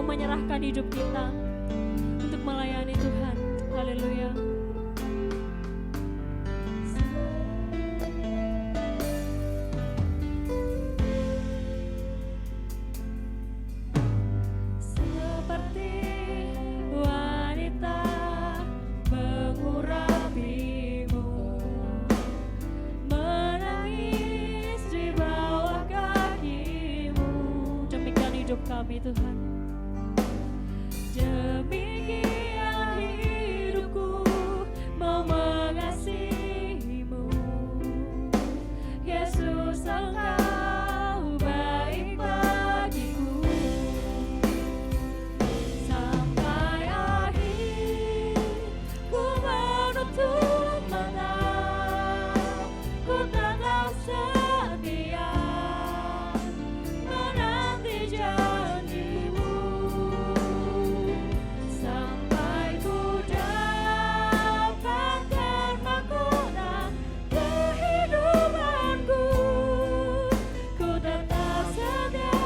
mau menyerahkan hidup kita untuk melayani Tuhan. Haleluya. Kami Tuhan, demikian hidupku mau mengasihimu. Yesus, Engkau baik bagiku sampai akhir. Ku menutup mata, ku tetap setia menanti janjimu sampai ku dapatkan mahkota kehidupanku. Ku tetap setia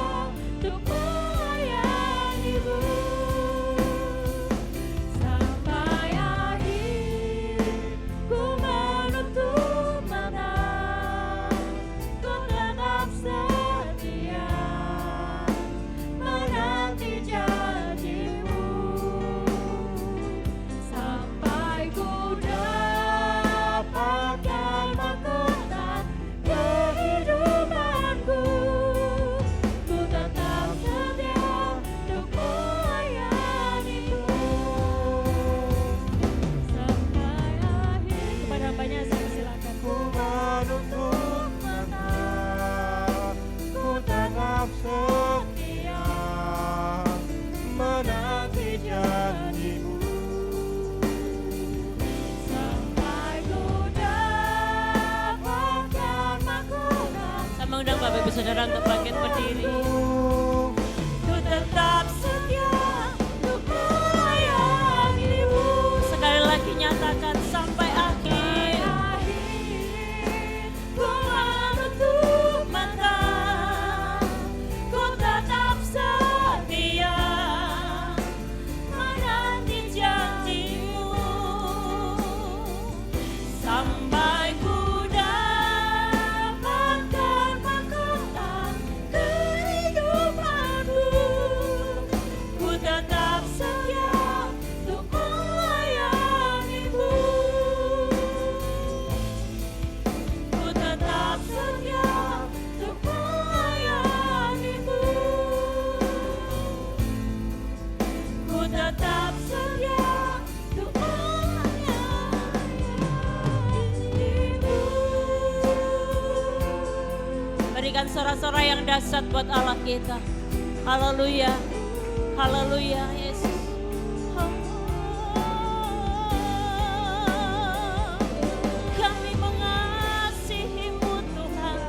untuk melayanimu sampai akhir. Ku menutup mata, ku tetap setia menanti janjimu sampai ku dapatkan mahkota kehidupanku. Ku tetap setia untuk melayanimu sampai akhir. Kepada hambanya saya silakan. Ku menutup mata, ku tetap setia menanti janjimu Sampai ku dapatkan mahkota. Saya mengundang Bapak Ibu Saudara untuk bangkit berdiri. Ku tetap setia untuk melayanimu. Sekali lagi nyatakan sampai akhir. Ku menutup mata, ku tetap setia menanti janjimu sampai ku dapatkan mahkota kehidupanku. Ku tetap setia untuk melayanimu. Ku tetap setia untuk melayanimu. Ku tetap setia untuk melayanimu. Berikan sorak-sorak yang dahsyat buat Allah kita. Haleluya, haleluya Yesus. Kami mengasihi-Mu Tuhan,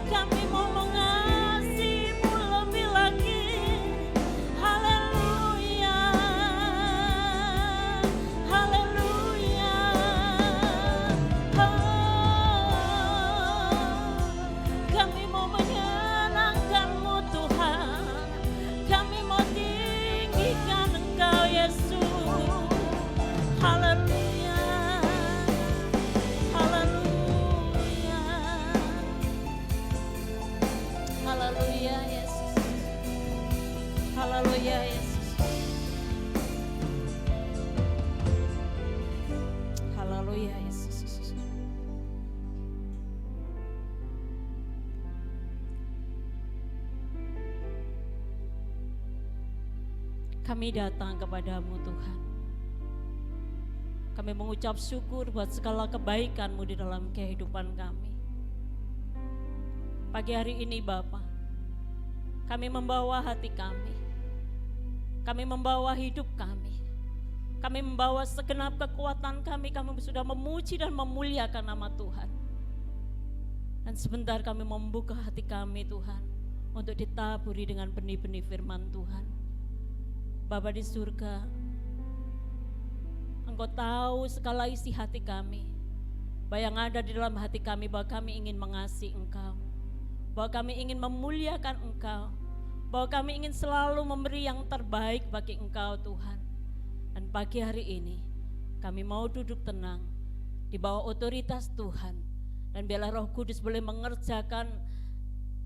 kami mau mengasihi-Mu lebih lagi. Haleluya, haleluya. Kami mau menyenangkan-Mu Tuhan, kami mau tinggikan Engkau Yesus. Haleluya, haleluya, haleluya Yesus, haleluya Yesus, haleluya Yesus. Kami datang kepadamu Tuhan. Kami mengucap syukur buat segala kebaikan-Mu di dalam kehidupan kami. Pagi hari ini Bapa, kami membawa hati kami membawa hidup kami membawa segenap kekuatan kami sudah memuji dan memuliakan nama Tuhan. Dan sebentar kami membuka hati kami Tuhan, untuk ditaburi dengan benih-benih firman Tuhan. Bapa di surga, Engkau tahu segala isi hati kami, bahwa yang ada di dalam hati kami, bahwa kami ingin mengasihi Engkau, bahwa kami ingin memuliakan Engkau, bahwa kami ingin selalu memberi yang terbaik bagi Engkau Tuhan. Dan pagi hari ini kami mau duduk tenang di bawah otoritas Tuhan, dan biarlah Roh Kudus boleh mengerjakan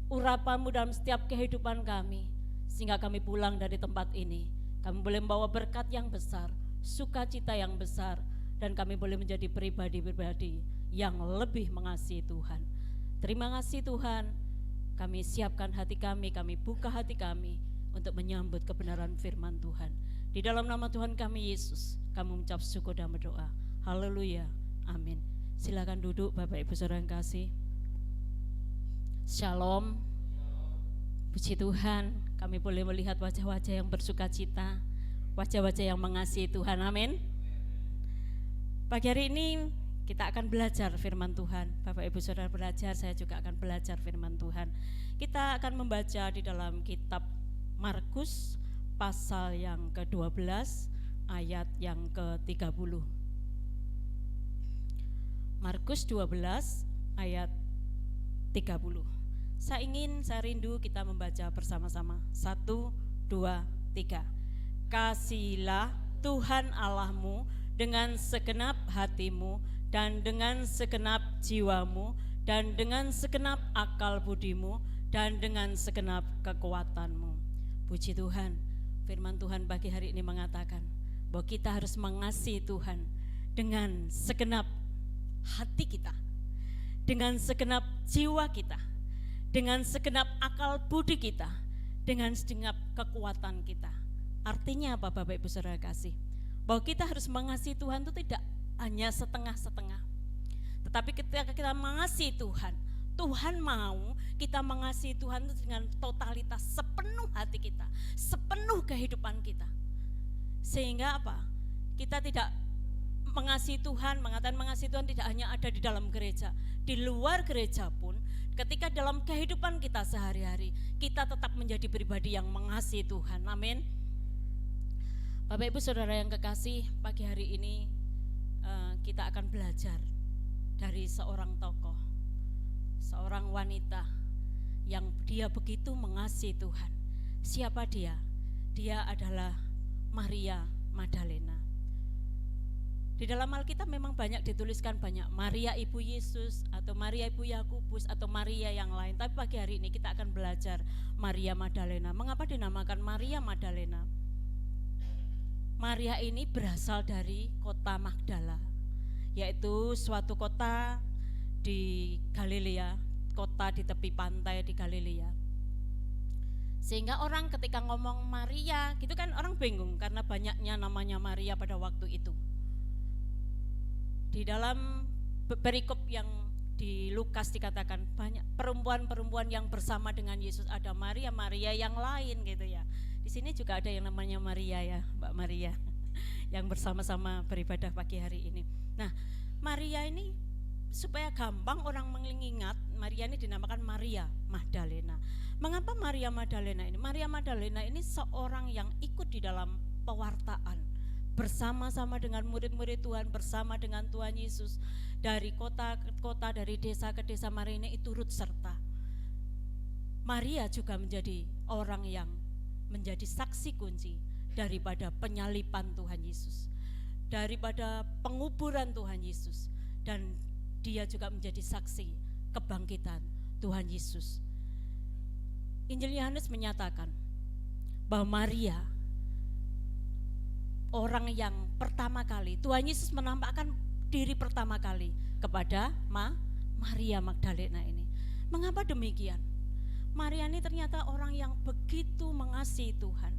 urapan-Mu dalam setiap kehidupan kami, sehingga kami pulang dari tempat ini, kami boleh membawa berkat yang besar, sukacita yang besar, dan kami boleh menjadi pribadi-pribadi yang lebih mengasihi Tuhan. Terima kasih Tuhan, kami siapkan hati kami buka hati kami untuk menyambut kebenaran firman Tuhan. Di dalam nama Tuhan kami Yesus, kami mengucap syukur dan berdoa. Haleluya, amin. Silakan duduk Bapak Ibu Saudara yang kasih. Shalom. Puji Tuhan, kami boleh melihat wajah-wajah yang bersukacita, wajah-wajah yang mengasihi Tuhan, amin. Pagi hari ini kita akan belajar firman Tuhan. Bapak Ibu Saudara belajar, saya juga akan belajar firman Tuhan. Kita akan membaca di dalam kitab Markus pasal yang ke-12 ayat yang ke-30. Markus 12 ayat 30. Saya rindu kita membaca bersama-sama. 1, 2, 3. Kasihilah Tuhan Allahmu dengan segenap hatimu dan dengan segenap jiwamu dan dengan segenap akal budimu dan dengan segenap kekuatanmu. Puji Tuhan, firman Tuhan pagi hari ini mengatakan bahwa kita harus mengasihi Tuhan dengan segenap hati kita, dengan segenap jiwa kita, dengan segenap akal budi kita, dengan segenap kekuatan kita. Artinya apa Bapak Ibu Saudara kasih? Bahwa kita harus mengasihi Tuhan itu tidak hanya setengah-setengah. Tetapi ketika kita mengasihi Tuhan, Tuhan mau kita mengasihi Tuhan itu dengan totalitas, sepenuh hati kita, sepenuh kehidupan kita. Sehingga apa? Kita tidak mengasihi Tuhan, mengatakan mengasihi Tuhan tidak hanya ada di dalam gereja, di luar gereja pun, ketika dalam kehidupan kita sehari-hari, kita tetap menjadi pribadi yang mengasihi Tuhan, amin. Bapak Ibu Saudara yang kekasih, pagi hari ini kita akan belajar dari seorang tokoh, seorang wanita yang dia begitu mengasihi Tuhan. Siapa dia? Dia adalah Maria Magdalena. Di dalam Alkitab memang banyak dituliskan banyak Maria Ibu Yesus atau Maria Ibu Yakobus atau Maria yang lain. Tapi pagi hari ini kita akan belajar Maria Magdalena. Mengapa dinamakan Maria Magdalena? Maria ini berasal dari kota Magdala, yaitu suatu kota di Galilea, kota di tepi pantai di Galilea. Sehingga orang ketika ngomong Maria, gitu kan orang bingung karena banyaknya namanya Maria pada waktu itu. Di dalam perikop yang di Lukas dikatakan banyak perempuan-perempuan yang bersama dengan Yesus, ada Maria yang lain gitu ya. Di sini juga ada yang namanya Maria ya, Mbak Maria, yang bersama-sama beribadah pagi hari ini. Nah, Maria ini supaya gampang orang mengingat, Maria ini dinamakan Maria Magdalena. Mengapa Maria Magdalena ini? Maria Magdalena ini seorang yang ikut di dalam pewartaan bersama-sama dengan murid-murid Tuhan, bersama dengan Tuhan Yesus, dari kota ke kota, dari desa ke desa. Maria ini turut serta. Maria juga menjadi orang yang menjadi saksi kunci daripada penyaliban Tuhan Yesus, daripada penguburan Tuhan Yesus, dan dia juga menjadi saksi kebangkitan Tuhan Yesus. Injil Yohanes menyatakan bahwa Maria orang yang pertama kali Tuhan Yesus menampakkan diri pertama kali kepada Maria Magdalena ini. Mengapa demikian? Maria ini ternyata orang yang begitu mengasihi Tuhan.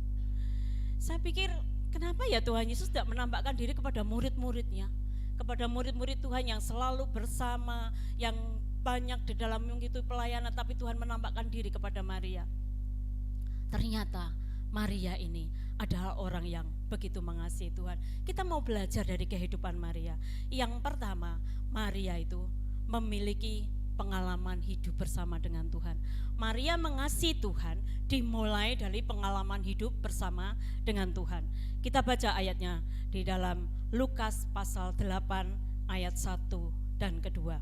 Saya pikir kenapa ya Tuhan Yesus tidak menampakkan diri kepada murid-muridnya, kepada murid-murid Tuhan yang selalu bersama, yang banyak di dalam begitu pelayanan, tapi Tuhan menampakkan diri kepada Maria. Ternyata Maria ini adalah orang yang begitu mengasihi Tuhan. Kita mau belajar dari kehidupan Maria. Yang pertama, Maria itu memiliki pengalaman hidup bersama dengan Tuhan. Maria mengasihi Tuhan dimulai dari pengalaman hidup bersama dengan Tuhan. Kita baca ayatnya di dalam Lukas pasal 8 ayat 1 dan kedua.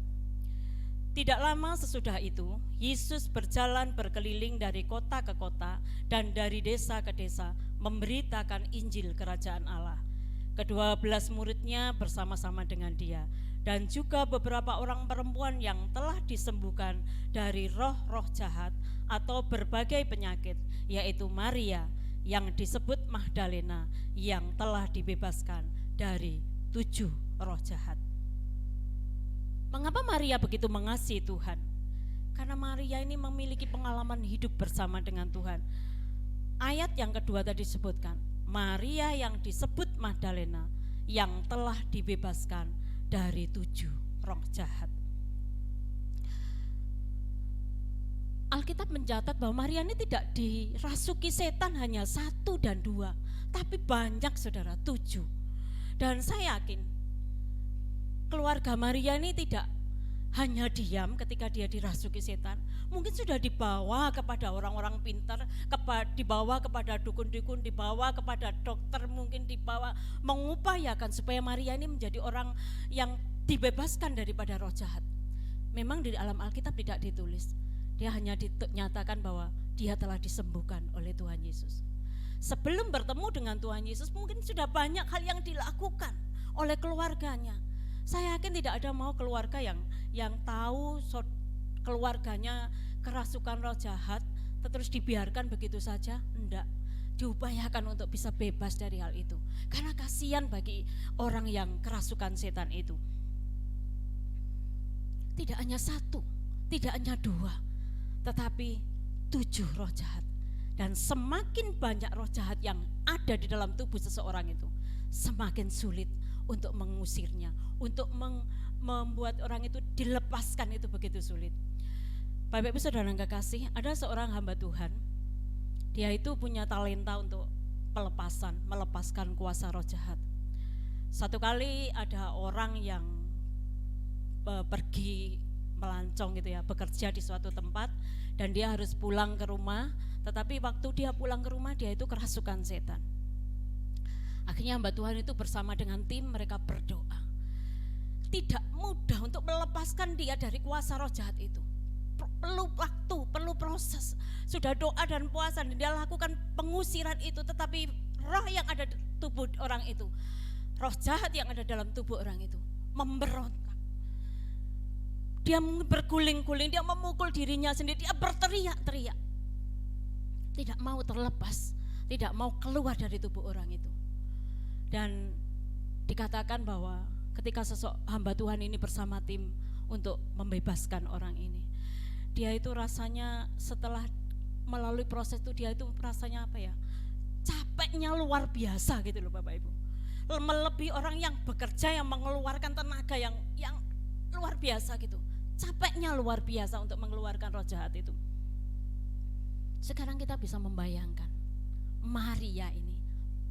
Tidak lama sesudah itu, Yesus berjalan berkeliling dari kota ke kota dan dari desa ke desa, memberitakan Injil Kerajaan Allah. Kedua-belas muridnya bersama-sama dengan dia, dan juga beberapa orang perempuan yang telah disembuhkan dari roh-roh jahat atau berbagai penyakit, yaitu Maria yang disebut Magdalena yang telah dibebaskan dari 7 roh jahat. Mengapa Maria begitu mengasihi Tuhan? Karena Maria ini memiliki pengalaman hidup bersama dengan Tuhan. Ayat yang kedua tadi disebutkan, Maria yang disebut Magdalena yang telah dibebaskan dari 7 roh jahat. Alkitab mencatat bahwa Maria ini tidak dirasuki setan hanya 1 dan 2, tapi banyak saudara, 7. Dan saya yakin keluarga Maria ini tidak hanya diam ketika dia dirasuki setan, mungkin sudah dibawa kepada orang-orang pintar, dibawa kepada dukun-dukun, dibawa kepada dokter, mungkin dibawa mengupayakan supaya Maria ini menjadi orang yang dibebaskan daripada roh jahat. Memang di dalam Alkitab tidak ditulis, dia hanya dinyatakan bahwa dia telah disembuhkan oleh Tuhan Yesus. Sebelum bertemu dengan Tuhan Yesus mungkin sudah banyak hal yang dilakukan oleh keluarganya. Saya yakin tidak ada mau keluarga yang tahu keluarganya kerasukan roh jahat terus dibiarkan begitu saja. Enggak, diupayakan untuk bisa bebas dari hal itu, karena kasihan bagi orang yang kerasukan setan itu. Tidak hanya 1, tidak hanya 2, tetapi 7 roh jahat. Dan semakin banyak roh jahat yang ada di dalam tubuh seseorang itu, semakin sulit untuk mengusirnya, untuk membuat orang itu dilepaskan itu begitu sulit. Bapak Ibu Saudara yang kekasih, ada seorang hamba Tuhan, dia itu punya talenta untuk melepaskan kuasa roh jahat. Satu kali ada orang yang pergi melancong gitu ya, bekerja di suatu tempat dan dia harus pulang ke rumah, tetapi waktu dia pulang ke rumah dia itu kerasukan setan. Akhirnya hamba Tuhan itu bersama dengan tim mereka berdoa. Tidak mudah untuk melepaskan dia dari kuasa roh jahat itu. Perlu waktu, perlu proses. Sudah doa dan puasa dan dia lakukan pengusiran itu, tetapi roh yang ada di tubuh orang itu, roh jahat yang ada dalam tubuh orang itu memberontak. Dia berguling-guling, dia memukul dirinya sendiri, dia berteriak-teriak. Tidak mau terlepas, tidak mau keluar dari tubuh orang itu. Dan dikatakan bahwa ketika hamba Tuhan ini bersama tim untuk membebaskan orang ini, dia itu rasanya setelah melalui proses itu dia itu rasanya apa ya, capeknya luar biasa gitu loh Bapak Ibu. Melebihi orang yang bekerja, yang mengeluarkan tenaga yang luar biasa gitu. Capeknya luar biasa untuk mengeluarkan roh jahat itu. Sekarang kita bisa membayangkan Maria ini,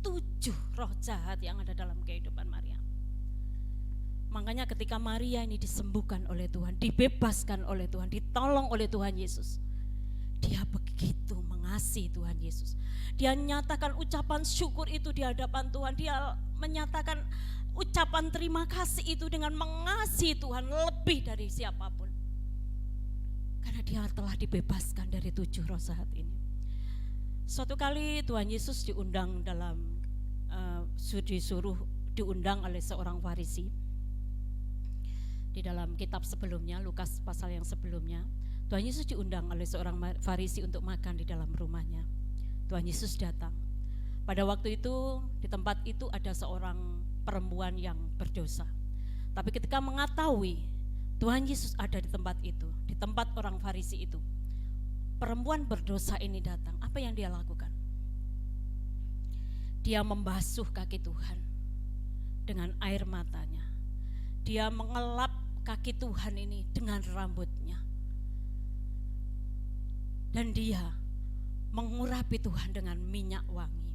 7 roh jahat yang ada dalam kehidupan Maria. Makanya ketika Maria ini disembuhkan oleh Tuhan, dibebaskan oleh Tuhan, ditolong oleh Tuhan Yesus, dia begitu mengasihi Tuhan Yesus. Dia menyatakan ucapan syukur itu di hadapan Tuhan. Dia menyatakan ucapan terima kasih itu dengan mengasihi Tuhan lebih dari siapapun. Karena dia telah dibebaskan dari 7 roh jahat ini. Suatu kali Tuhan Yesus diundang diundang oleh seorang Farisi. Di dalam kitab sebelumnya, Lukas pasal yang sebelumnya, Tuhan Yesus diundang oleh seorang Farisi untuk makan di dalam rumahnya. Tuhan Yesus datang. Pada waktu itu di tempat itu ada seorang perempuan yang berdosa. Tapi ketika mengetahui Tuhan Yesus ada di tempat itu, di tempat orang Farisi itu, perempuan berdosa ini datang. Apa yang dia lakukan? Dia membasuh kaki Tuhan dengan air matanya. Dia mengelap kaki Tuhan ini dengan rambutnya. Dan dia mengurapi Tuhan dengan minyak wangi.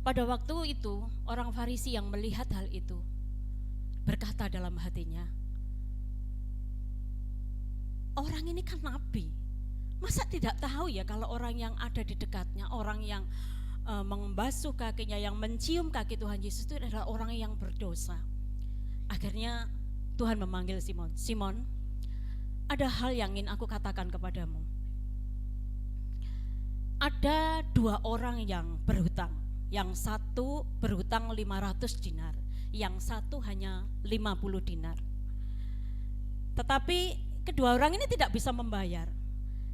Pada waktu itu orang Farisi yang melihat hal itu berkata dalam hatinya, orang ini kan nabi, masa tidak tahu ya kalau orang yang ada di dekatnya, orang yang membasuh kakinya, yang mencium kaki Tuhan Yesus itu adalah orang yang berdosa. Akhirnya Tuhan memanggil Simon. Simon, ada hal yang ingin aku katakan kepadamu. Ada 2 orang yang berhutang. Yang satu berhutang 500 dinar, yang satu hanya 50 dinar. Tetapi kedua orang ini tidak bisa membayar.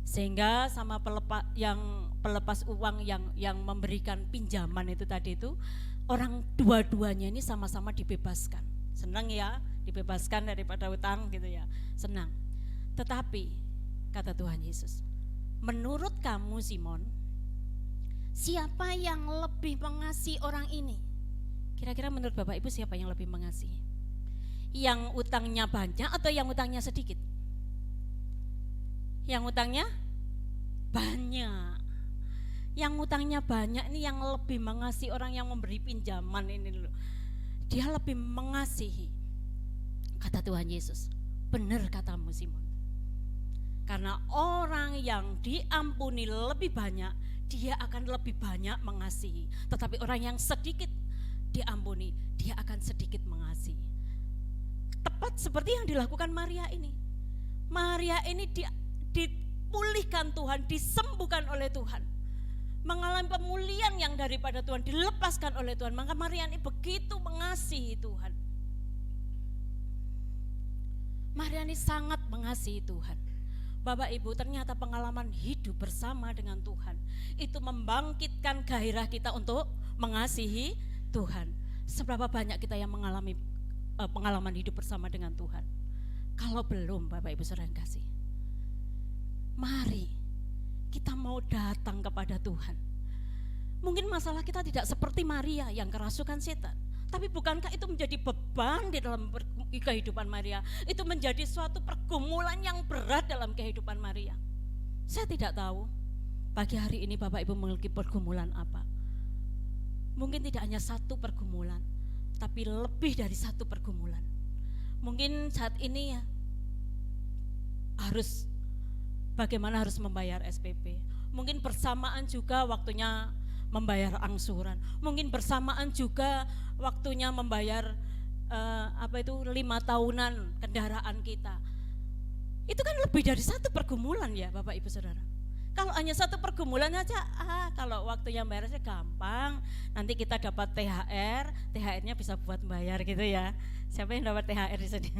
Sehingga sama pelepas uang yang memberikan pinjaman itu tadi itu, orang dua-duanya ini sama-sama dibebaskan. Senang ya, dibebaskan daripada utang gitu ya, senang. Tetapi kata Tuhan Yesus, menurut kamu Simon, siapa yang lebih mengasihi orang ini? Kira-kira menurut Bapak Ibu siapa yang lebih mengasihi? Yang utangnya banyak atau yang utangnya sedikit? Yang utangnya banyak. Yang utangnya banyak ini yang lebih mengasihi orang yang memberi pinjaman ini loh. Dia lebih mengasihi. Kata Tuhan Yesus, benar katamu Simon. Karena orang yang diampuni lebih banyak, dia akan lebih banyak mengasihi. Tetapi orang yang sedikit diampuni, dia akan sedikit mengasihi. Tepat seperti yang dilakukan Maria ini. Maria ini dipulihkan Tuhan, disembuhkan oleh Tuhan, mengalami pemulihan yang daripada Tuhan, dilepaskan oleh Tuhan. Maka Maria ini begitu mengasihi Tuhan. Maria ini sangat mengasihi Tuhan. Bapak Ibu, ternyata pengalaman hidup bersama dengan Tuhan itu membangkitkan gairah kita untuk mengasihi Tuhan. Seberapa banyak kita yang mengalami pengalaman hidup bersama dengan Tuhan? Kalau belum, Bapak Ibu Saudara yang kasih, mari kita mau datang kepada Tuhan. Mungkin masalah kita tidak seperti Maria yang kerasukan setan, tapi bukankah itu menjadi beban di dalam kehidupan Maria? Itu menjadi suatu pergumulan yang berat dalam kehidupan Maria. Saya tidak tahu pagi hari ini Bapak Ibu memiliki pergumulan apa. Mungkin tidak hanya satu pergumulan, tapi lebih dari satu pergumulan. Mungkin saat ini ya bagaimana harus membayar SPP. Mungkin bersamaan juga waktunya membayar angsuran. Mungkin bersamaan juga waktunya membayar 5 tahunan kendaraan kita. Itu kan lebih dari satu pergumulan ya Bapak Ibu Saudara. Kalau hanya satu pergumulan saja, kalau waktunya bayarnya gampang, nanti kita dapat THR-nya bisa buat bayar gitu ya. Siapa yang dapat THR di sini?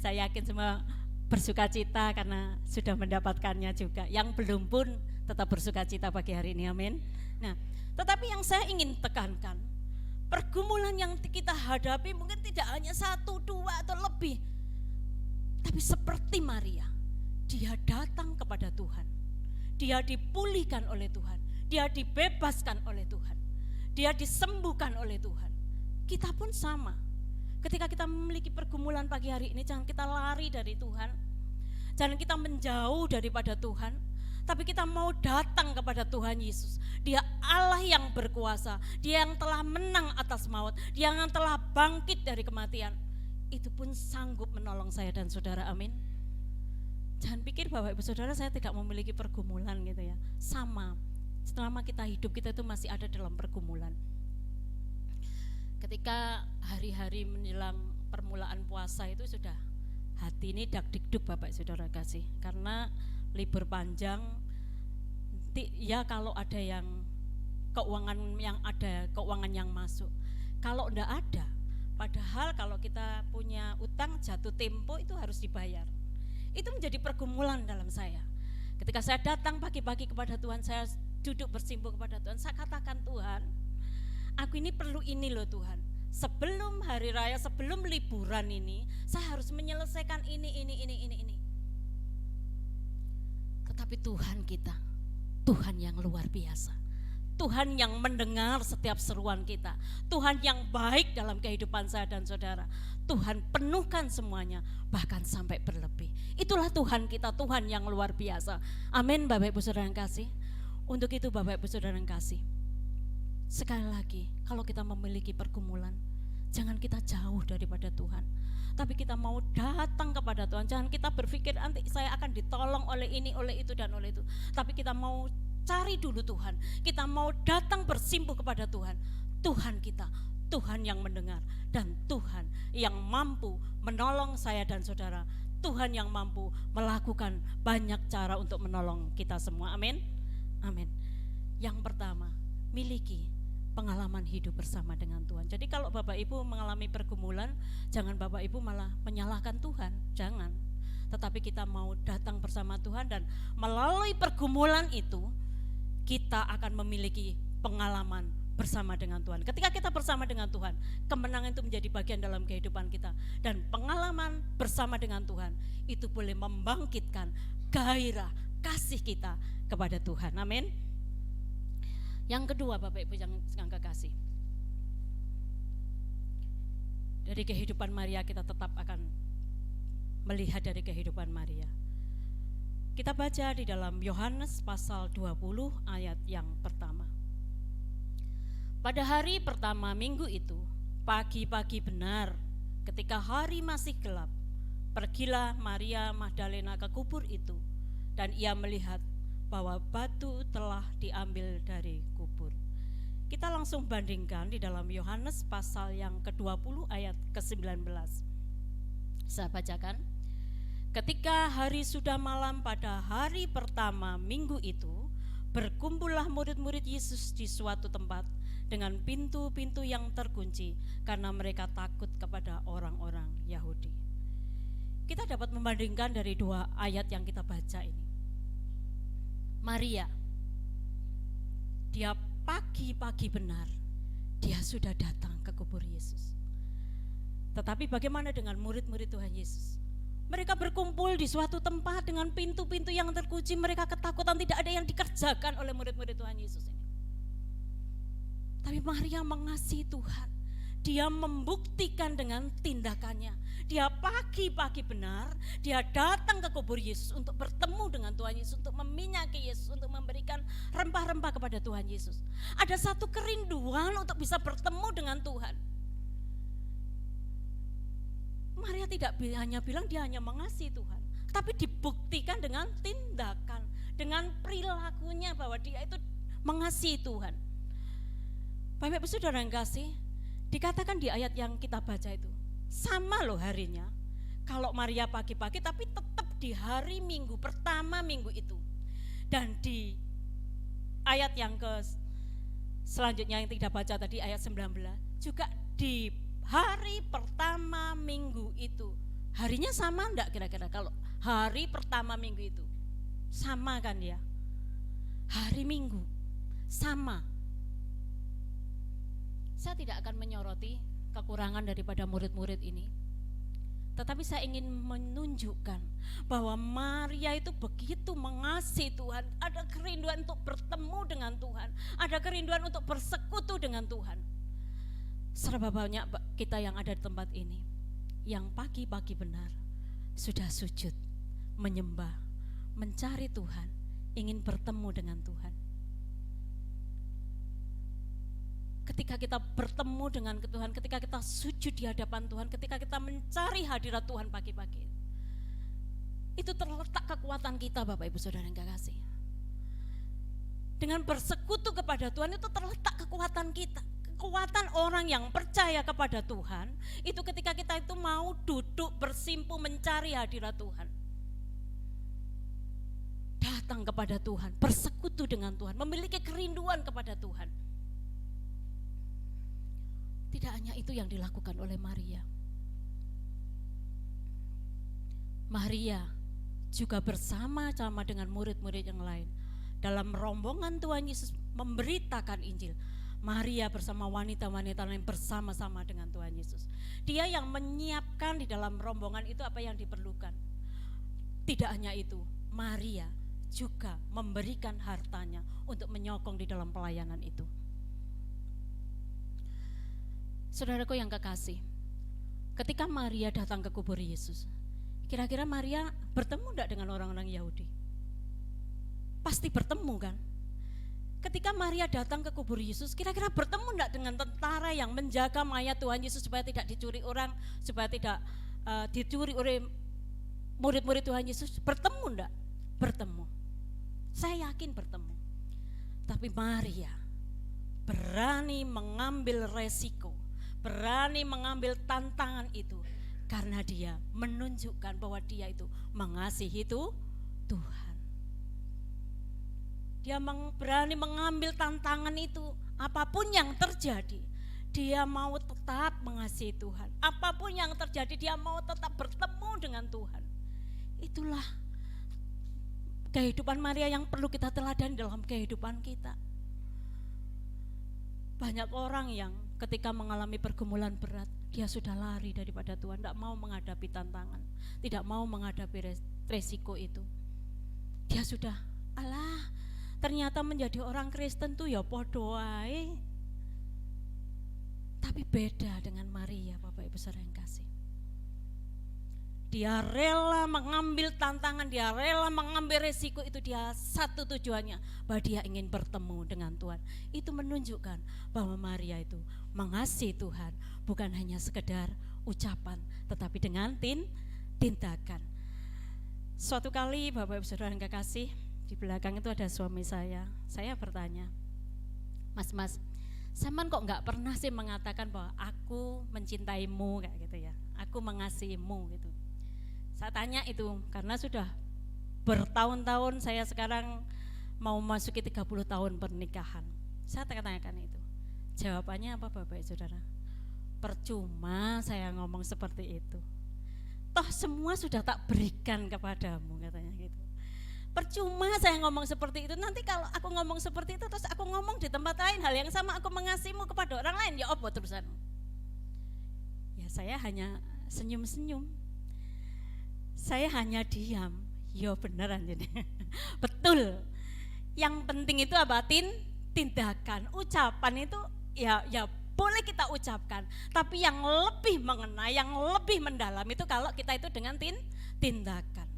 Saya yakin semua bersuka cita karena sudah mendapatkannya juga. Yang belum pun tetap bersuka cita pagi hari ini, amin. Nah, tetapi yang saya ingin tekankan, pergumulan yang kita hadapi mungkin tidak hanya 1, 2 atau lebih, tapi seperti Maria, dia datang kepada Tuhan, dia dipulihkan oleh Tuhan, dia dibebaskan oleh Tuhan, dia disembuhkan oleh Tuhan. Kita pun sama. Ketika kita memiliki pergumulan pagi hari ini, jangan kita lari dari Tuhan, jangan kita menjauh daripada Tuhan, tapi kita mau datang kepada Tuhan Yesus. Dia Allah yang berkuasa, Dia yang telah menang atas maut, Dia yang telah bangkit dari kematian. Itu pun sanggup menolong saya dan saudara, amin. Jangan pikir Bapak Ibu Saudara saya tidak memiliki pergumulan gitu ya. Sama, selama kita hidup kita itu masih ada dalam pergumulan. Ketika hari-hari menjelang permulaan puasa itu sudah hati ini dak-dikduk Bapak Saudara kasih, karena libur panjang. Ya kalau ada yang keuangan yang masuk, kalau enggak ada, padahal kalau kita punya utang jatuh tempo itu harus dibayar. Itu menjadi pergumulan dalam saya. Ketika saya datang pagi-pagi kepada Tuhan, saya duduk bersimpuh kepada Tuhan, saya katakan, Tuhan, aku ini perlu ini loh Tuhan. Sebelum hari raya, sebelum liburan ini, saya harus menyelesaikan ini. Tetapi Tuhan kita, Tuhan yang luar biasa. Tuhan yang mendengar setiap seruan kita. Tuhan yang baik dalam kehidupan saya dan saudara. Tuhan penuhkan semuanya, bahkan sampai berlebih. Itulah Tuhan kita, Tuhan yang luar biasa. Amin Bapak Ibu Saudara yang kasih. Untuk itu Bapak Ibu Saudara yang kasih, sekali lagi, kalau kita memiliki pergumulan, jangan kita jauh daripada Tuhan, tapi kita mau datang kepada Tuhan. Jangan kita berpikir nanti saya akan ditolong oleh ini, oleh itu dan oleh itu, tapi kita mau cari dulu Tuhan. Kita mau datang bersimpuh kepada Tuhan. Tuhan kita, Tuhan yang mendengar, dan Tuhan yang mampu menolong saya dan saudara. Tuhan yang mampu melakukan banyak cara untuk menolong kita semua. Amin. Amin. Yang pertama, miliki pengalaman hidup bersama dengan Tuhan. Jadi kalau Bapak Ibu mengalami pergumulan, jangan Bapak Ibu malah menyalahkan Tuhan, jangan. Tetapi kita mau datang bersama Tuhan, dan melalui pergumulan itu kita akan memiliki pengalaman bersama dengan Tuhan. Ketika kita bersama dengan Tuhan, kemenangan itu menjadi bagian dalam kehidupan kita, dan pengalaman bersama dengan Tuhan itu boleh membangkitkan gairah kasih kita kepada Tuhan. Amin. Yang kedua, Bapak Ibu yang kekasih, dari kehidupan Maria kita tetap akan melihat dari kehidupan Maria. Kita baca di dalam Yohanes pasal 20 ayat yang pertama. Pada hari pertama minggu itu, pagi-pagi benar, ketika hari masih gelap, pergilah Maria Magdalena ke kubur itu, dan ia melihat bahwa batu telah diambil dari kubur. Kita langsung bandingkan di dalam Yohanes pasal yang ke-20 ayat ke-19. Saya bacakan. Ketika hari sudah malam pada hari pertama minggu itu, berkumpullah murid-murid Yesus di suatu tempat dengan pintu-pintu yang terkunci karena mereka takut kepada orang-orang Yahudi. Kita dapat membandingkan dari dua ayat yang kita baca ini. Maria, dia pagi-pagi benar, dia sudah datang ke kubur Yesus. Tetapi bagaimana dengan murid-murid Tuhan Yesus? Mereka berkumpul di suatu tempat dengan pintu-pintu yang terkunci, mereka ketakutan, tidak ada yang dikerjakan oleh murid-murid Tuhan Yesus ini. Tapi Maria mengasihi Tuhan, dia membuktikan dengan tindakannya. Dia pagi-pagi benar, dia datang ke kubur Yesus untuk bertemu dengan Tuhan Yesus, untuk meminyaki Yesus, untuk memberikan rempah-rempah kepada Tuhan Yesus. Ada satu kerinduan untuk bisa bertemu dengan Tuhan. Maria tidak hanya bilang dia hanya mengasihi Tuhan, tapi dibuktikan dengan tindakan, dengan perilakunya bahwa dia itu mengasihi Tuhan. Bapak Ibu Saudara yang kasih, dikatakan di ayat yang kita baca itu, sama loh harinya. Kalau Maria pagi-pagi, tapi tetap di hari Minggu, pertama minggu itu. Dan di ayat yang selanjutnya yang tidak baca tadi, ayat 19, juga di hari pertama minggu itu. Harinya sama enggak kira-kira kalau hari pertama minggu itu? Sama kan ya? Hari Minggu, sama. Saya tidak akan menyoroti kekurangan daripada murid-murid ini, tetapi saya ingin menunjukkan bahwa Maria itu begitu mengasihi Tuhan. Ada kerinduan untuk bertemu dengan Tuhan, ada kerinduan untuk bersekutu dengan Tuhan. Serba banyak kita yang ada di tempat ini yang pagi-pagi benar sudah sujud, menyembah, mencari Tuhan, ingin bertemu dengan Tuhan. Ketika kita bertemu dengan Tuhan, ketika kita sujud di hadapan Tuhan, ketika kita mencari hadirat Tuhan pagi-pagi, itu terletak kekuatan kita, Bapak Ibu Saudara yang kekasih. Dengan bersekutu kepada Tuhan itu terletak kekuatan kita. Kekuatan orang yang percaya kepada Tuhan itu ketika kita itu mau duduk bersimpu mencari hadirat Tuhan, datang kepada Tuhan, bersekutu dengan Tuhan, memiliki kerinduan kepada Tuhan. Tidak hanya itu yang dilakukan oleh Maria. Maria juga bersama-sama dengan murid-murid yang lain dalam rombongan Tuhan Yesus memberitakan Injil. Maria bersama wanita-wanita lain bersama-sama dengan Tuhan Yesus. Dia yang menyiapkan di dalam rombongan itu apa yang diperlukan. Tidak hanya itu, Maria juga memberikan hartanya untuk menyokong di dalam pelayanan itu. Saudaraku yang kekasih, ketika Maria datang ke kubur Yesus, kira-kira Maria bertemu enggak dengan orang-orang Yahudi? Pasti bertemu kan? Ketika Maria datang ke kubur Yesus, kira-kira bertemu enggak dengan tentara yang menjaga mayat Tuhan Yesus supaya tidak dicuri orang, supaya tidak dicuri oleh murid-murid Tuhan Yesus? Bertemu enggak? Bertemu. Saya yakin bertemu. Tapi Maria berani mengambil resiko, berani mengambil tantangan itu. Karena dia menunjukkan bahwa dia itu mengasihi Tuhan. Dia berani mengambil tantangan itu, apapun yang terjadi. Dia mau tetap mengasihi Tuhan. Apapun yang terjadi, dia mau tetap bertemu dengan Tuhan. Itulah kehidupan Maria yang perlu kita teladani dalam kehidupan kita. Banyak orang yang ketika mengalami pergumulan berat, dia sudah lari daripada Tuhan, tidak mau menghadapi tantangan, tidak mau menghadapi resiko itu. Dia sudah, ternyata menjadi orang Kristen tuh ya podo ae. Tapi beda dengan Maria, Bapak Ibu Saudara yang kasih. Dia rela mengambil tantangan, dia rela mengambil resiko itu, dia satu tujuannya, bahwa dia ingin bertemu dengan Tuhan. Itu menunjukkan bahwa Maria itu mengasihi Tuhan, bukan hanya sekedar ucapan, tetapi dengan tindakan. Suatu kali Bapak Ibu Saudara yang kekasih, di belakang itu ada suami saya bertanya, Mas, Saman kok nggak pernah sih mengatakan bahwa aku mencintaimu kayak gitu ya, aku mengasihimu gitu. Saya tanya itu karena sudah bertahun-tahun, saya sekarang mau masuki 30 tahun pernikahan. Saya tanyakan itu. Jawabannya apa Bapak Ibu Saudara? Percuma saya ngomong seperti itu. Toh semua sudah tak berikan kepadamu, katanya gitu. Percuma saya ngomong seperti itu, nanti kalau aku ngomong seperti itu terus aku ngomong di tempat lain hal yang sama, aku mengasihimu kepada orang lain, ya apa terusan? Ya saya hanya senyum-senyum, saya hanya diam. Ya beneran jadi betul. Yang penting itu apa? Tindakan, ucapan itu ya boleh kita ucapkan, tapi yang lebih mengena, yang lebih mendalam itu kalau kita itu dengan tindakan.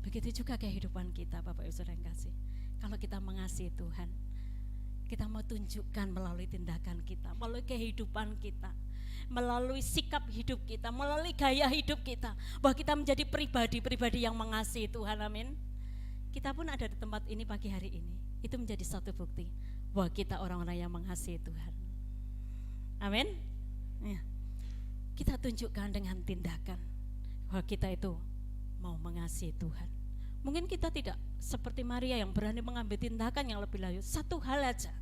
Begitu juga kehidupan kita Bapak Ibu Saudara yang kasih. Kalau kita mengasihi Tuhan, kita mau tunjukkan melalui tindakan kita, melalui kehidupan kita, melalui sikap hidup kita, melalui gaya hidup kita, bahwa kita menjadi pribadi-pribadi yang mengasihi Tuhan, amin. Kita pun ada di tempat ini pagi hari ini, itu menjadi satu bukti bahwa kita orang-orang yang mengasihi Tuhan, amin. Ya. Kita tunjukkan dengan tindakan bahwa kita itu mau mengasihi Tuhan. Mungkin kita tidak seperti Maria yang berani mengambil tindakan yang lebih lanjut. Satu hal aja,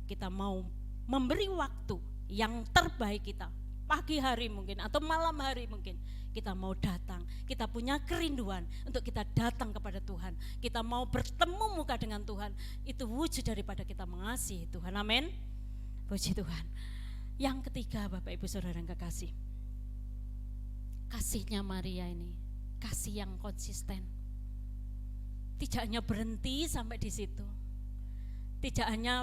kita mau memberi waktu yang terbaik kita, pagi hari mungkin atau malam hari mungkin, kita mau datang, kita punya kerinduan untuk kita datang kepada Tuhan, kita mau bertemu muka dengan Tuhan. Itu wujud daripada kita mengasihi Tuhan, amin. Puji Tuhan. Yang ketiga Bapak Ibu Saudara yang kekasih, kasihnya Maria ini kasih yang konsisten. Tidak hanya berhenti sampai di situ, tidak hanya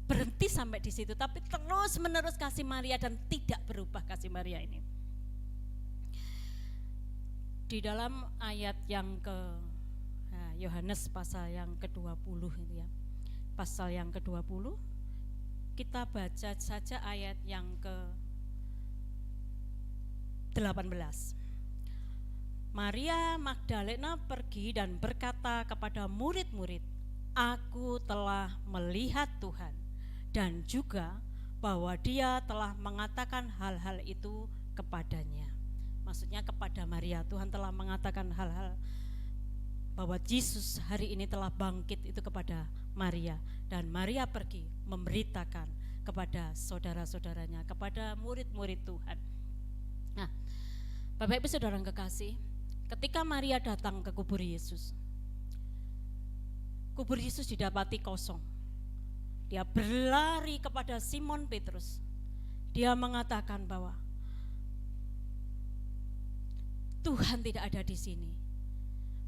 berhenti sampai di situ, tapi terus menerus kasih Maria dan tidak berubah kasih Maria ini. Di dalam ayat yang Yohanes pasal yang ke-20 itu ya, pasal yang ke-20, kita baca saja ayat yang ke-18. Maria Magdalena pergi dan berkata kepada murid-murid, "Aku telah melihat Tuhan, dan juga bahwa Dia telah mengatakan hal-hal itu kepadanya." Maksudnya kepada Maria, Tuhan telah mengatakan hal-hal bahwa Yesus hari ini telah bangkit itu kepada Maria, dan Maria pergi memberitakan kepada saudara-saudaranya, kepada murid-murid Tuhan. Nah, Bapak Ibu Saudara yang kekasih, ketika Maria datang ke kubur Yesus didapati kosong. Dia berlari kepada Simon Petrus. Dia mengatakan bahwa Tuhan tidak ada di sini.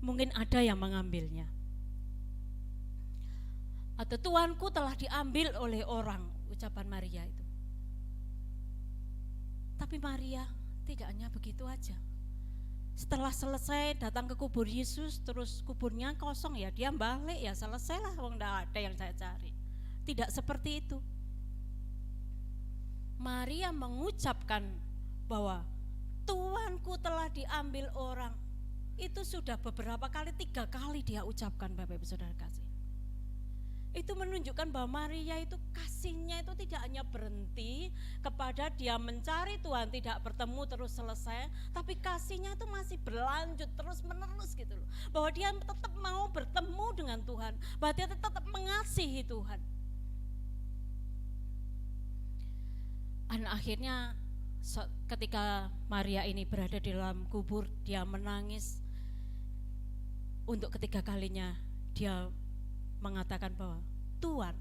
Mungkin ada yang mengambilnya. Atau Tuhanku telah diambil oleh orang, ucapan Maria itu. Tapi Maria tidak hanya begitu aja. Setelah selesai datang ke kubur Yesus, terus kuburnya kosong, ya dia balik, ya selesailah, wong enggak ada yang saya cari. Tidak seperti itu. Maria mengucapkan bahwa Tuhanku telah diambil orang. Itu sudah beberapa kali, 3 kali dia ucapkan Bapak Ibu Saudara kasih. Itu menunjukkan bahwa Maria itu kasihnya itu tidak hanya berhenti kepada dia mencari Tuhan tidak bertemu terus selesai, tapi kasihnya itu masih berlanjut terus menerus gitu loh. Bahwa dia tetap mau bertemu dengan Tuhan, bahwa dia tetap mengasihi Tuhan. Dan akhirnya ketika Maria ini berada di dalam kubur, dia menangis. Untuk ketiga kalinya dia mengatakan bahwa Tuhan,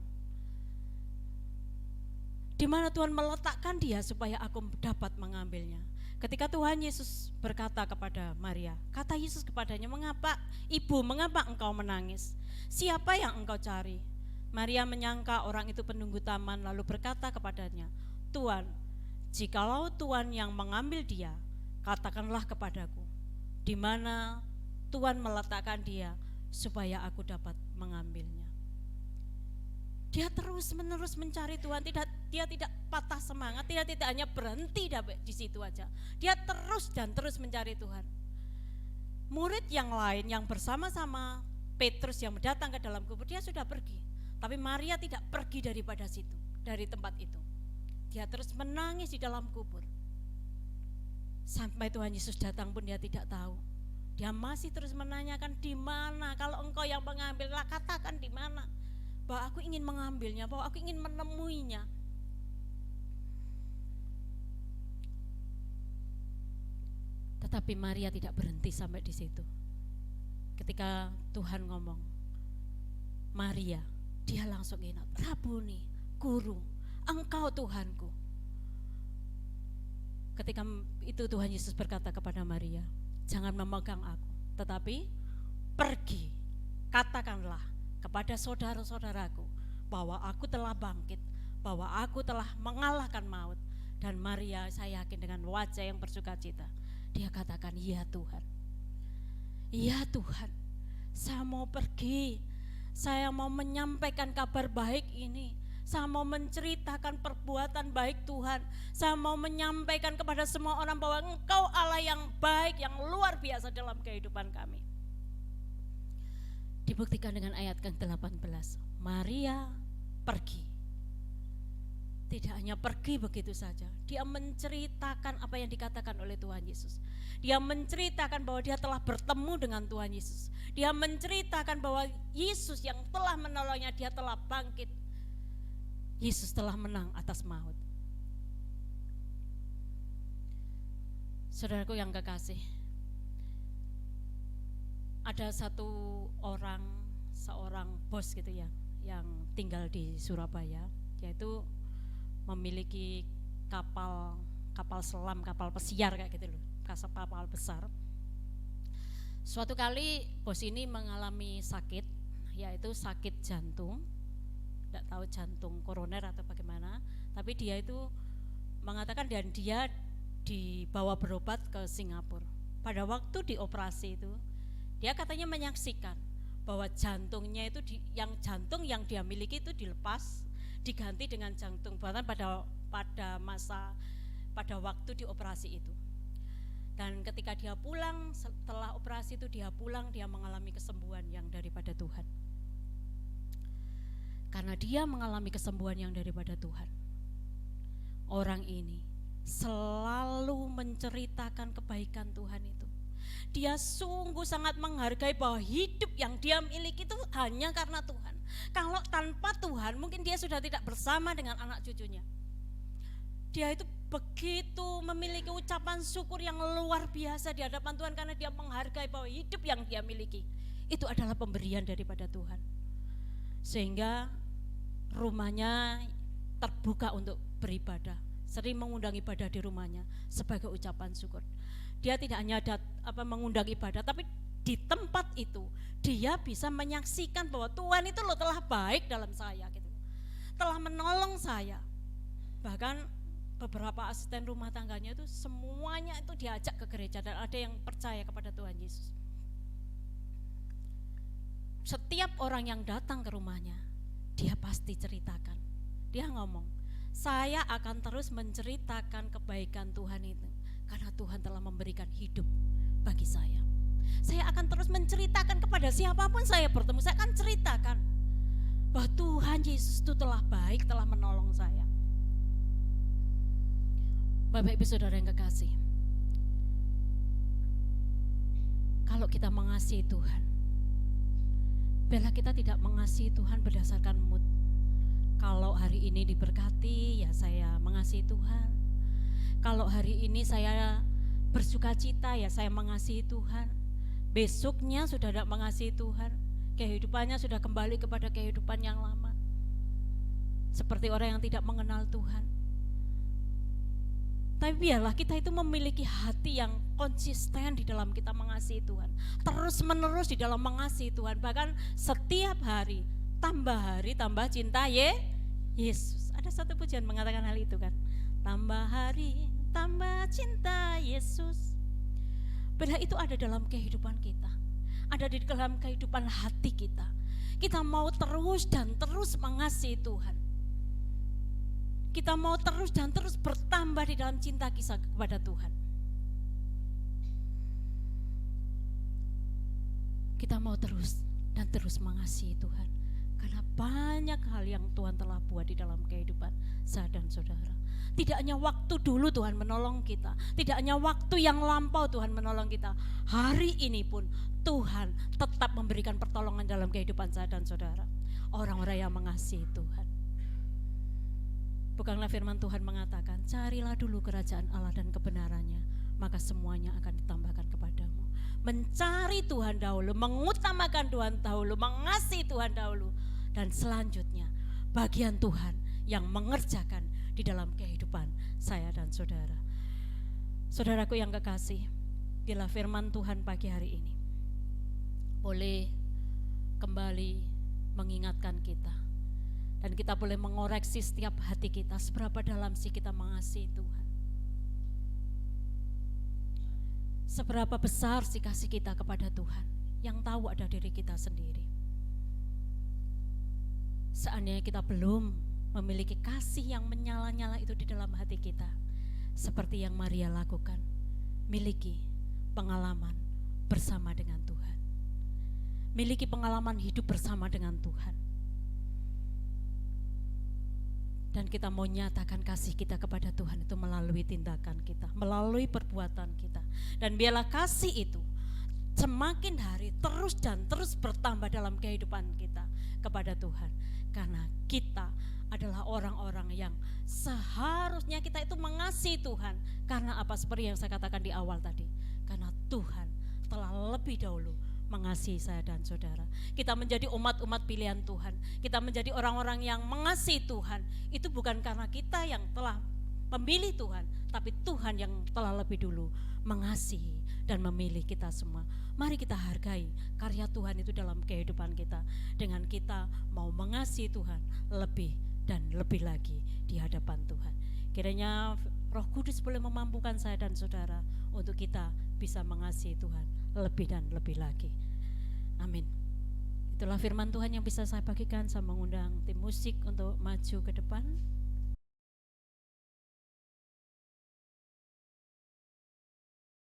di mana Tuhan meletakkan dia supaya aku dapat mengambilnya. Ketika Tuhan Yesus berkata kepada Maria, kata Yesus kepadanya, mengapa ibu, mengapa engkau menangis? Siapa yang engkau cari? Maria menyangka orang itu penunggu taman, lalu berkata kepadanya, Tuhan, jikalau Tuhan yang mengambil dia, katakanlah kepadaku, di mana Tuhan meletakkan dia supaya aku dapat mengambilnya. Dia terus menerus mencari Tuhan, dia tidak patah semangat, dia tidak hanya berhenti di situ aja. Dia terus dan terus mencari Tuhan. Murid yang lain yang bersama-sama Petrus yang datang ke dalam kubur, dia sudah pergi. Tapi Maria tidak pergi daripada situ, dari tempat itu. Dia terus menangis di dalam kubur. Sampai Tuhan Yesus datang pun dia tidak tahu. Dia masih terus menanyakan, di mana? Kalau engkau yang mengambil, katakan di mana? Bahwa aku ingin mengambilnya, bahwa aku ingin menemuinya. Tetapi Maria tidak berhenti sampai di situ. Ketika Tuhan ngomong, Maria, dia langsung ingat, Rabuni, Guru, engkau Tuhanku. Ketika itu Tuhan Yesus berkata kepada Maria, jangan memegang aku, tetapi pergi, katakanlah kepada saudara-saudaraku bahwa aku telah bangkit, bahwa aku telah mengalahkan maut. Dan Maria, saya yakin dengan wajah yang bersukacita, dia katakan, iya Tuhan, iya Tuhan, saya mau pergi, saya mau menyampaikan kabar baik ini, saya mau menceritakan perbuatan baik Tuhan, saya mau menyampaikan kepada semua orang bahwa Engkau Allah yang baik, yang luar biasa dalam kehidupan kami. Dibuktikan dengan ayat ke-18, Maria pergi. Tidak hanya pergi begitu saja, dia menceritakan apa yang dikatakan oleh Tuhan Yesus. Dia menceritakan bahwa dia telah bertemu dengan Tuhan Yesus. Dia menceritakan bahwa Yesus yang telah menolongnya, dia telah bangkit. Yesus telah menang atas maut. Saudaraku yang kekasih, ada seorang bos gitu ya, yang tinggal di Surabaya, yaitu memiliki kapal selam, kapal pesiar kayak gitu loh, kapal besar. Suatu kali bos ini mengalami sakit, yaitu sakit jantung, tidak tahu jantung koroner atau bagaimana, tapi dia itu mengatakan dan dia dibawa berobat ke Singapura. Pada waktu dioperasi itu, dia katanya menyaksikan bahwa jantungnya itu jantung yang dia miliki itu dilepas, diganti dengan jantung buatan pada waktu dioperasi itu. Dan ketika dia pulang, setelah operasi itu dia pulang, dia mengalami kesembuhan yang daripada Tuhan. Karena dia mengalami kesembuhan yang daripada Tuhan, orang ini selalu menceritakan kebaikan Tuhan itu. Dia sungguh sangat menghargai bahwa hidup yang dia miliki itu hanya karena Tuhan. Kalau tanpa Tuhan mungkin dia sudah tidak bersama dengan anak cucunya. Dia itu begitu memiliki ucapan syukur yang luar biasa di hadapan Tuhan, karena dia menghargai bahwa hidup yang dia miliki itu adalah pemberian daripada Tuhan. Sehingga rumahnya terbuka untuk beribadah, sering mengundang ibadah di rumahnya sebagai ucapan syukur. Dia tidak hanya mengundang ibadah, tapi di tempat itu dia bisa menyaksikan bahwa Tuhan itu loh telah baik dalam saya gitu, telah menolong saya. Bahkan beberapa asisten rumah tangganya itu semuanya itu diajak ke gereja dan ada yang percaya kepada Tuhan Yesus. Setiap orang yang datang ke rumahnya, dia pasti ceritakan. Dia ngomong, saya akan terus menceritakan kebaikan Tuhan itu, karena Tuhan telah memberikan hidup bagi saya. Saya akan terus menceritakan kepada siapapun saya bertemu, saya akan ceritakan bahwa Tuhan Yesus itu telah baik, telah menolong saya. Bapak Ibu Saudara yang kekasih, kalau kita mengasihi Tuhan, bila kita tidak mengasihi Tuhan berdasarkan mood. Kalau hari ini diberkati, ya saya mengasihi Tuhan. Kalau hari ini saya bersuka cita, ya saya mengasihi Tuhan. Besoknya sudah tidak mengasihi Tuhan, kehidupannya sudah kembali kepada kehidupan yang lama, seperti orang yang tidak mengenal Tuhan. Tapi biarlah kita itu memiliki hati yang konsisten di dalam kita mengasihi Tuhan, terus menerus di dalam mengasihi Tuhan, bahkan setiap hari tambah cinta Yesus. Ada satu pujian mengatakan hal itu kan, tambah hari tambah cinta Yesus. Bila itu ada dalam kehidupan kita, ada di dalam kehidupan hati kita, kita mau terus dan terus mengasihi Tuhan. Kita mau terus dan terus bertambah di dalam cinta kita kepada Tuhan. Kita mau terus dan terus mengasihi Tuhan, karena banyak hal yang Tuhan telah buat di dalam kehidupan saya dan saudara. Tidak hanya waktu dulu Tuhan menolong kita, tidak hanya waktu yang lampau Tuhan menolong kita, hari ini pun Tuhan tetap memberikan pertolongan dalam kehidupan saya dan saudara, orang-orang yang mengasihi Tuhan. Bukanlah firman Tuhan mengatakan, carilah dulu kerajaan Allah dan kebenarannya, maka semuanya akan ditambahkan kepadamu. Mencari Tuhan dahulu, mengutamakan Tuhan dahulu, mengasihi Tuhan dahulu, dan selanjutnya bagian Tuhan yang mengerjakan di dalam kehidupan saya dan saudara. Saudaraku yang kekasih, bila firman Tuhan pagi hari ini boleh kembali mengingatkan kita, dan kita boleh mengoreksi setiap hati kita, seberapa dalam sih kita mengasihi Tuhan, seberapa besar sih kasih kita kepada Tuhan. Yang tahu ada diri kita sendiri. Seandainya kita belum memiliki kasih yang menyala-nyala itu di dalam hati kita, seperti yang Maria lakukan, miliki pengalaman bersama dengan Tuhan, miliki pengalaman hidup bersama dengan Tuhan. Dan kita mau nyatakan kasih kita kepada Tuhan itu melalui tindakan kita, melalui perbuatan kita. Dan biarlah kasih itu semakin hari terus dan terus bertambah dalam kehidupan kita kepada Tuhan. Karena kita adalah orang-orang yang seharusnya kita itu mengasihi Tuhan. Karena apa? Seperti yang saya katakan di awal tadi, karena Tuhan telah lebih dahulu mengasihi saya dan saudara. Kita menjadi umat-umat pilihan Tuhan, kita menjadi orang-orang yang mengasihi Tuhan, itu bukan karena kita yang telah memilih Tuhan, tapi Tuhan yang telah lebih dulu mengasihi dan memilih kita semua. Mari kita hargai karya Tuhan itu dalam kehidupan kita, dengan kita mau mengasihi Tuhan lebih dan lebih lagi di hadapan Tuhan. Kiranya Roh Kudus boleh memampukan saya dan saudara untuk kita bisa mengasihi Tuhan lebih dan lebih lagi. Amin. Itulah firman Tuhan yang bisa saya bagikan. Saya mengundang tim musik untuk maju ke depan.